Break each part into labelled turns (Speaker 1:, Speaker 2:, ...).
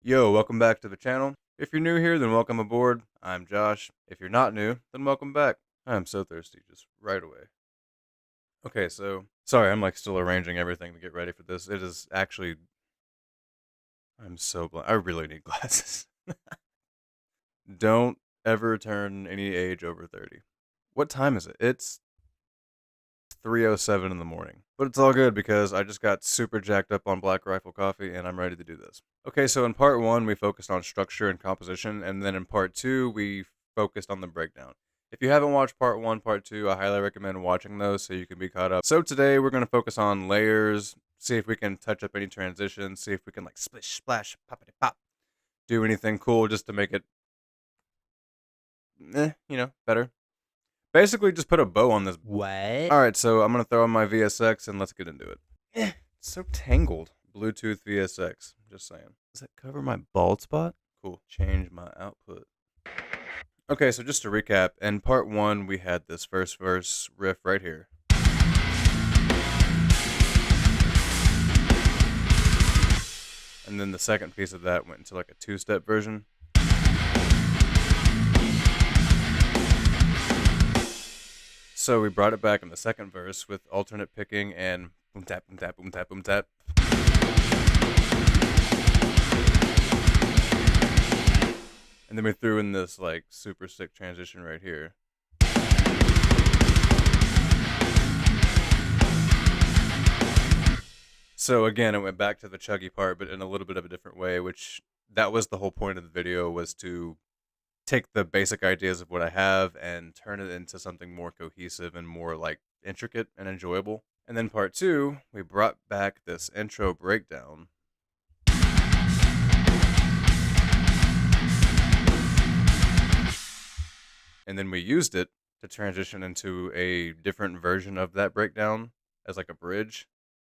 Speaker 1: Yo, welcome back to the channel. If you're new here, then welcome aboard. I'm Josh. If you're not new, then welcome back. I'm so thirsty, just right away. Okay, so sorry, I'm like still arranging everything to get ready for this. It is actually, I'm so blind. I really need glasses. Don't ever turn any age over 30. What time is it? It's 3:07 in the morning. But it's all good because I just got super jacked up on Black Rifle coffee and I'm ready to do this. Okay, so in part one, we focused on structure and composition, and then in part two, we focused on the breakdown. If you haven't watched part one, part two, I highly recommend watching those so you can be caught up. So today, we're going to focus on layers, see if we can touch up any transitions, see if we can like splish, splash, poppity pop, do anything cool just to make it, better. Basically, just put a bow on this.
Speaker 2: What?
Speaker 1: Alright, so I'm going to throw on my VSX and let's get into it. It's so tangled. Bluetooth VSX. Just saying. Does that cover my bald spot? Cool. Change my output. Okay, so just to recap, in part one, we had this first verse riff right here. And then the second piece of that went into like a two-step version. So we brought it back in the second verse with alternate picking and boom tap, boom tap, boom tap, boom tap. And then we threw in this like super sick transition right here. So again, it went back to the chuggy part, but in a little bit of a different way, which that was the whole point of the video, was to take the basic ideas of what I have and turn it into something more cohesive and more like intricate and enjoyable. And then part two, we brought back this intro breakdown. And then we used it to transition into a different version of that breakdown as like a bridge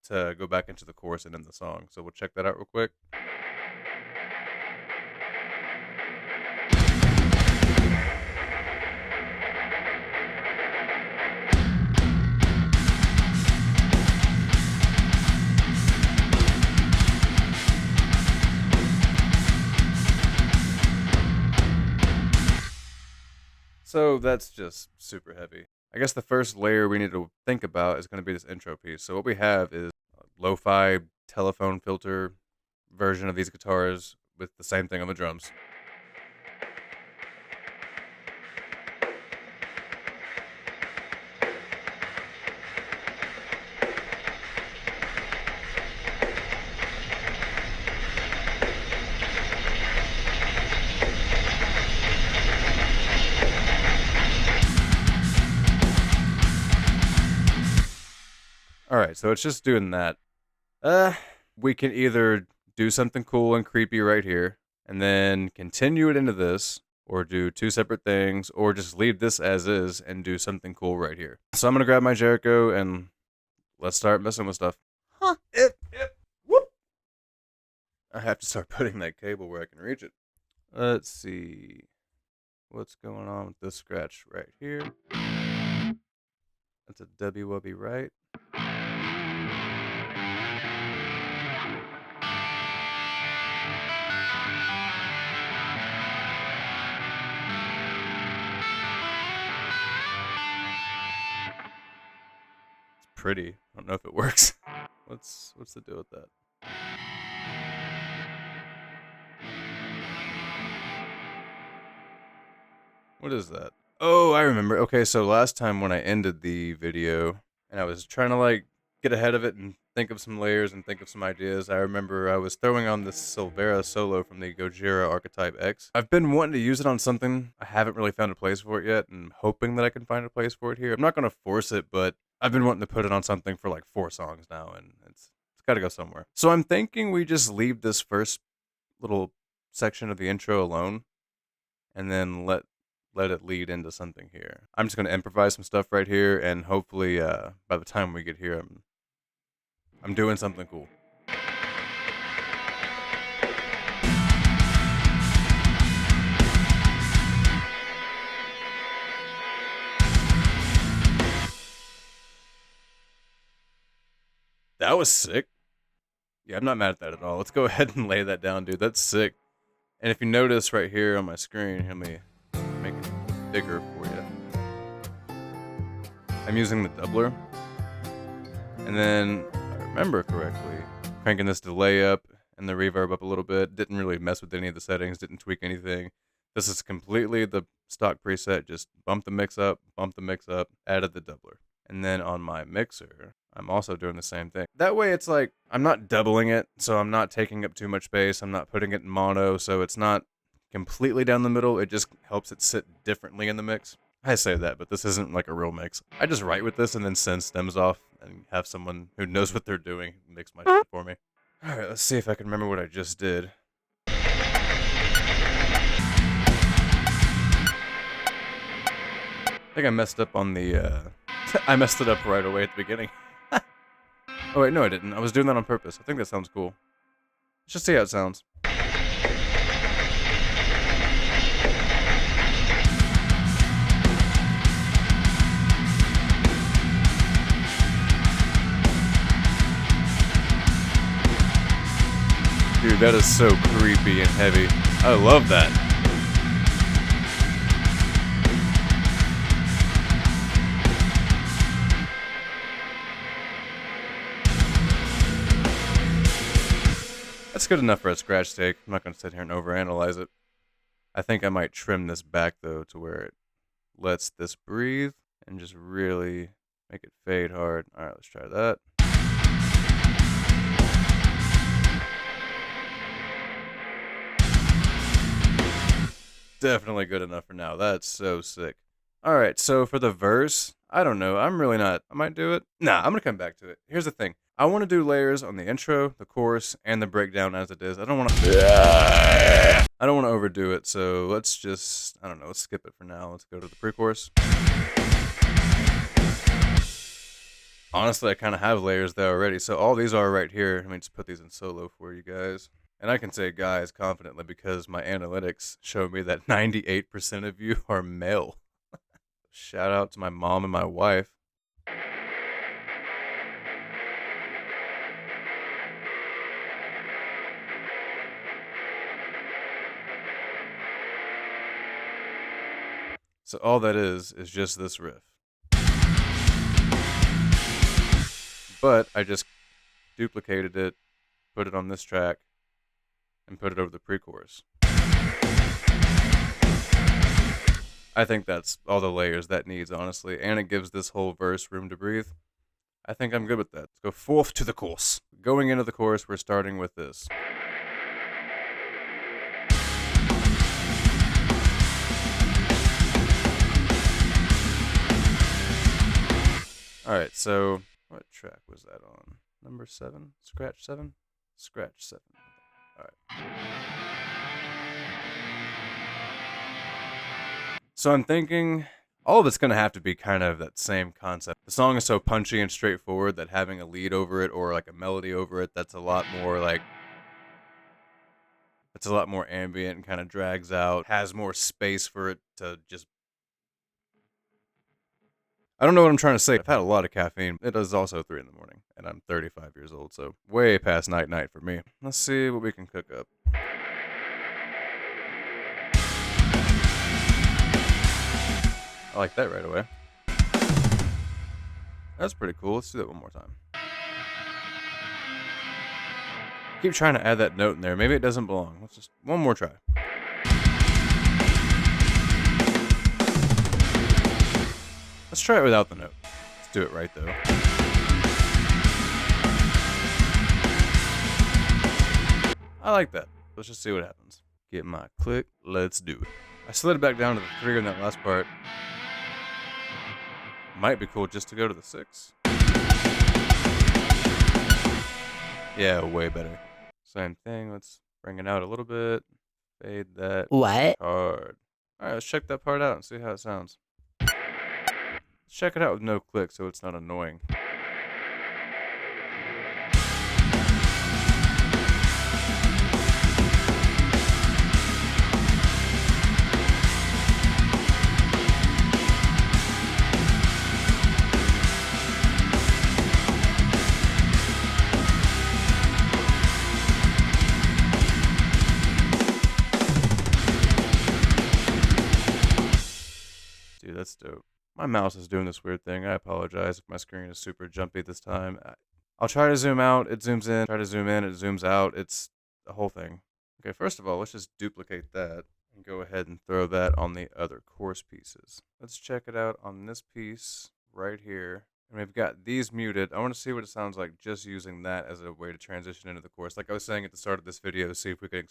Speaker 1: to go back into the chorus and end the song. So we'll check that out real quick. So that's just super heavy. I guess the first layer we need to think about is going to be this intro piece. So what we have is a lo-fi telephone filter version of these guitars with the same thing on the drums. Alright, so it's just doing that. We can either do something cool and creepy right here, and then continue it into this, or do two separate things, or just leave this as is and do something cool right here. So I'm gonna grab my Jericho and let's start messing with stuff.
Speaker 2: Huh.
Speaker 1: Whoop. I have to start putting that cable where I can reach it. Let's see. What's going on with this scratch right here? That's a W-wubby right. Pretty. I don't know if it works. What's the deal with that? What is that? Oh, I remember. Okay, so last time when I ended the video and I was trying to like get ahead of it and think of some layers and think of some ideas, I remember I was throwing on this Silvera solo from the Gojira Archetype X. I've been wanting to use it on something. I haven't really found a place for it yet, and hoping that I can find a place for it here. I'm not going to force it, but I've been wanting to put it on something for like 4 songs now, and it's got to go somewhere. So I'm thinking we just leave this first little section of the intro alone, and then let it lead into something here. I'm just going to improvise some stuff right here, and hopefully by the time we get here, I'm doing something cool. That was sick. Yeah, I'm not mad at that at all. Let's go ahead and lay that down, dude. That's sick. And if you notice right here on my screen, let me make it bigger for you. I'm using the doubler. And then, if I remember correctly, cranking this delay up and the reverb up a little bit. Didn't really mess with any of the settings, didn't tweak anything. This is completely the stock preset, just bump the mix up, added the doubler. And then on my mixer, I'm also doing the same thing. That way it's like, I'm not doubling it, so I'm not taking up too much space, I'm not putting it in mono, so it's not completely down the middle, it just helps it sit differently in the mix. I say that, but this isn't like a real mix. I just write with this and then send stems off and have someone who knows what they're doing mix my shit for me. Alright, let's see if I can remember what I just did. I think I messed up on the, I messed it up right away at the beginning. Oh wait, no I didn't. I was doing that on purpose. I think that sounds cool. Let's just see how it sounds. Dude, that is so creepy and heavy. I love that. That's good enough for a scratch take. I'm not going to sit here and overanalyze it. I think I might trim this back, though, to where it lets this breathe and just really make it fade hard. Alright, let's try that. Definitely good enough for now. That's so sick. Alright, so for the verse, I don't know. I'm really not... I might do it. Nah, I'm going to come back to it. Here's the thing. I want to do layers on the intro, the chorus, and the breakdown as it is. I don't want to overdo it, so let's just... I don't know. Let's skip it for now. Let's go to the pre-chorus. Honestly, I kind of have layers there already, so all these are right here. Let me just put these in solo for you guys. And I can say guys confidently because my analytics show me that 98% of you are male. Shout out to my mom and my wife. So all that is just this riff. But I just duplicated it, put it on this track, and put it over the pre-chorus. I think that's all the layers that needs, honestly, and it gives this whole verse room to breathe. I think I'm good with that. Let's go forth to the chorus. Going into the chorus, we're starting with this. Alright, so what track was that on? Number 7? Scratch 7? Scratch 7. Alright. So I'm thinking all of it's going to have to be kind of that same concept. The song is so punchy and straightforward that having a lead over it or like a melody over it, that's a lot more like... It's a lot more ambient and kind of drags out, has more space for it to just... I don't know what I'm trying to say. I've had a lot of caffeine. It is also 3 in the morning, and I'm 35 years old, so way past night for me. Let's see what we can cook up. I like that right away. That's pretty cool. Let's do that one more time. Keep trying to add that note in there. Maybe it doesn't belong. Let's just one more try. Let's try it without the note. Let's do it right, though. I like that. Let's just see what happens. Get my click. Let's do it. I slid it back down to the 3 in that last part. Might be cool just to go to the 6. Yeah, way better. Same thing. Let's bring it out a little bit. Fade that.
Speaker 2: What?
Speaker 1: Hard. Alright, let's check that part out and see how it sounds. Let's check it out with no click so it's not annoying. dope. My mouse is doing this weird thing. I apologize if my screen is super jumpy this time. I'll try to zoom out, it zooms in. Try to zoom in, it zooms out. It's the whole thing. Okay, first of all, let's just duplicate that and go ahead and throw that on the other course pieces. Let's check it out on this piece right here. And we've got these muted. I want to see what it sounds like just using that as a way to transition into the chorus. Like I was saying at the start of this video, see if we could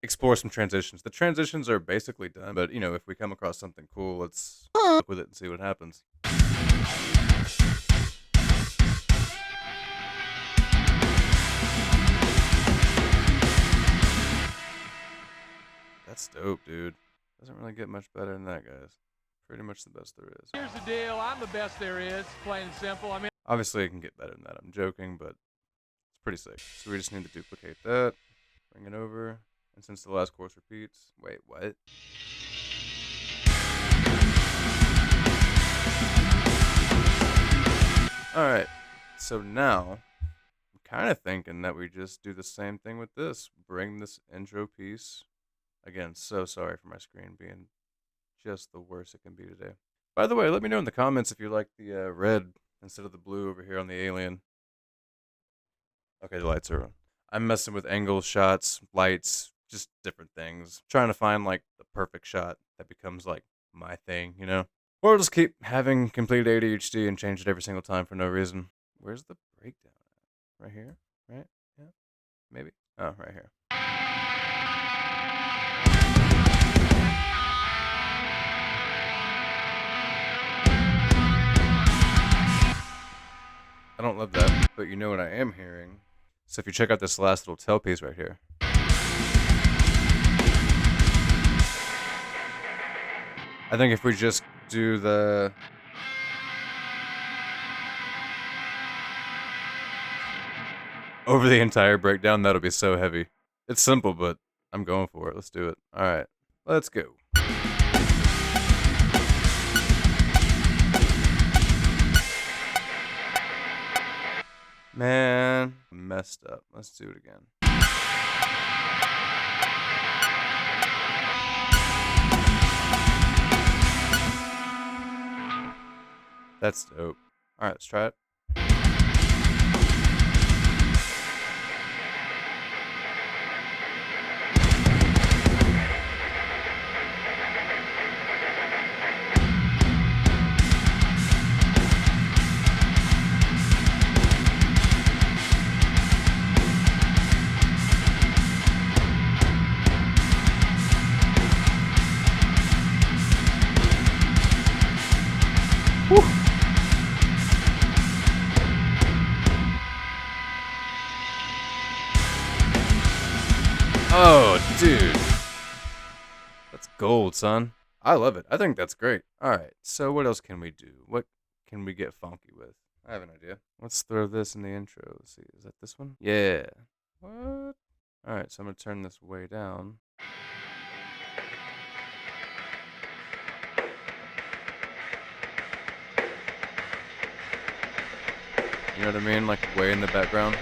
Speaker 1: explore some transitions. The transitions are basically done, but you know, if we come across something cool, let's look with it and see what happens. That's dope, dude. Doesn't really get much better than that, guys. Pretty much the best there is.
Speaker 2: Here's the deal, I'm the best there is, plain and simple. I mean,
Speaker 1: obviously it can get better than that. I'm joking, but it's pretty sick. So we just need to duplicate that, bring it over, and since the last chorus repeats, wait, what? Alright, so now, I'm kind of thinking that we just do the same thing with this. Bring this intro piece. Again, so sorry for my screen being just the worst it can be today. By the way, let me know in the comments if you like the red instead of the blue over here on the alien. Okay, the lights are on. I'm messing with angles, shots, lights, just different things. Trying to find like the perfect shot that becomes like my thing, you know? Or just keep having complete ADHD and change it every single time for no reason. Where's the breakdown at? Right here? Right? Yeah? Maybe? Oh, right here. I don't love that, but you know what I am hearing. So if you check out this last little tail piece right here. I think if we just do the... over the entire breakdown, that'll be so heavy. It's simple, but I'm going for it. Let's do it. Alright, let's go. Man, messed up. Let's do it again. That's dope. Alright, let's try it. Whew. Oh, dude. That's gold, son. I love it. I think that's great. Alright, so what else can we do? What can we get funky with? I have an idea. Let's throw this in the intro. Let's see. Is that this one? Yeah. What? Alright, so I'm going to turn this way down. You know what I mean? Like way in the background.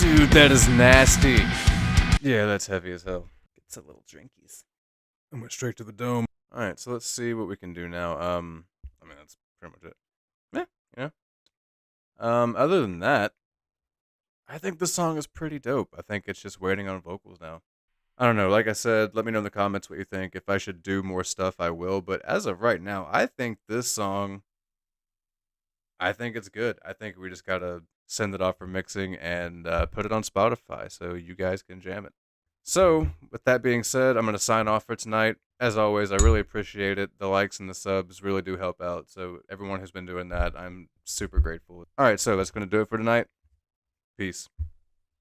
Speaker 1: Dude, that is nasty. Yeah, that's heavy as hell. It's a little drinkies. I went straight to the dome. Alright, so let's see what we can do now. I mean, that's pretty much it. Yeah, you know? Other than that, I think this song is pretty dope. I think it's just waiting on vocals now. I don't know. Like I said, let me know in the comments what you think. If I should do more stuff, I will. But as of right now, I think this song, I think it's good. I think we just got to send it off for mixing and put it on Spotify so you guys can jam it. So, with that being said, I'm going to sign off for tonight. As always, I really appreciate it. The likes and the subs really do help out. So, everyone who's been doing that, I'm super grateful. All right, so that's going to do it for tonight. Peace.